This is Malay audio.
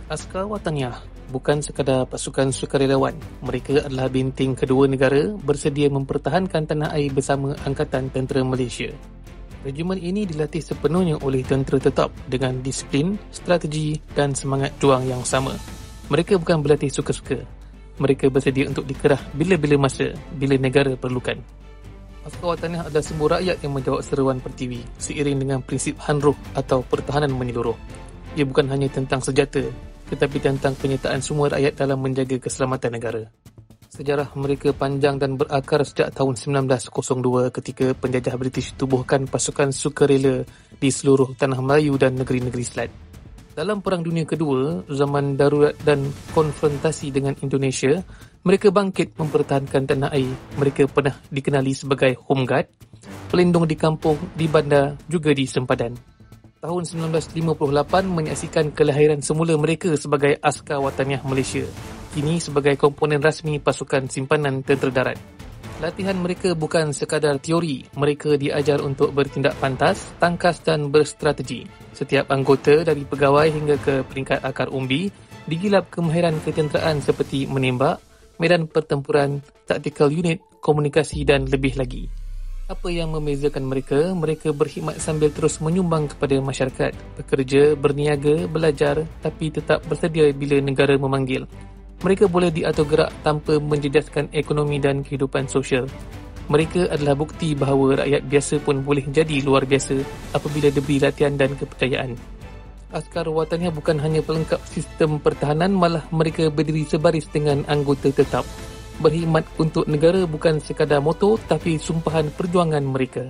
Askar Wataniah bukan sekadar pasukan sukarelawan. Mereka adalah benteng kedua negara bersedia mempertahankan tanah air bersama Angkatan Tentera Malaysia. Regimen ini dilatih sepenuhnya oleh tentera tetap dengan disiplin, strategi dan semangat juang yang sama. Mereka bukan berlatih suka-suka. Mereka bersedia untuk dikerah bila-bila masa, bila negara perlukan. Askar Wataniah adalah semua rakyat yang menjawab seruan Pertiwi seiring dengan prinsip Hanruh atau pertahanan menyeluruh. Ia bukan hanya tentang senjata, tetapi tentang penyertaan semua rakyat dalam menjaga keselamatan negara. Sejarah mereka panjang dan berakar sejak tahun 1902 ketika penjajah British tubuhkan pasukan sukarela di seluruh tanah Melayu dan negeri-negeri Selat. Dalam Perang Dunia Kedua, zaman darurat dan konfrontasi dengan Indonesia, mereka bangkit mempertahankan tanah air. Mereka pernah dikenali sebagai Home Guard, pelindung di kampung, di bandar, juga di sempadan. Tahun 1958 menyaksikan kelahiran semula mereka sebagai Askar Wataniah Malaysia, kini sebagai komponen rasmi pasukan simpanan tentera darat. Latihan mereka bukan sekadar teori, mereka diajar untuk bertindak pantas, tangkas dan berstrategi. Setiap anggota dari pegawai hingga ke peringkat akar umbi digilap kemahiran ketenteraan seperti menembak, medan pertempuran, tactical unit, komunikasi dan lebih lagi. Apa yang membezakan mereka? Mereka berkhidmat sambil terus menyumbang kepada masyarakat, bekerja, berniaga, belajar tapi tetap bersedia bila negara memanggil. Mereka boleh diatur gerak tanpa menjejaskan ekonomi dan kehidupan sosial. Mereka adalah bukti bahawa rakyat biasa pun boleh jadi luar biasa apabila diberi latihan dan kepercayaan. Askar Wataniah bukan hanya pelengkap sistem pertahanan, malah mereka berdiri sebaris dengan anggota tetap. Berkhidmat untuk negara bukan sekadar moto, tapi sumpahan perjuangan mereka.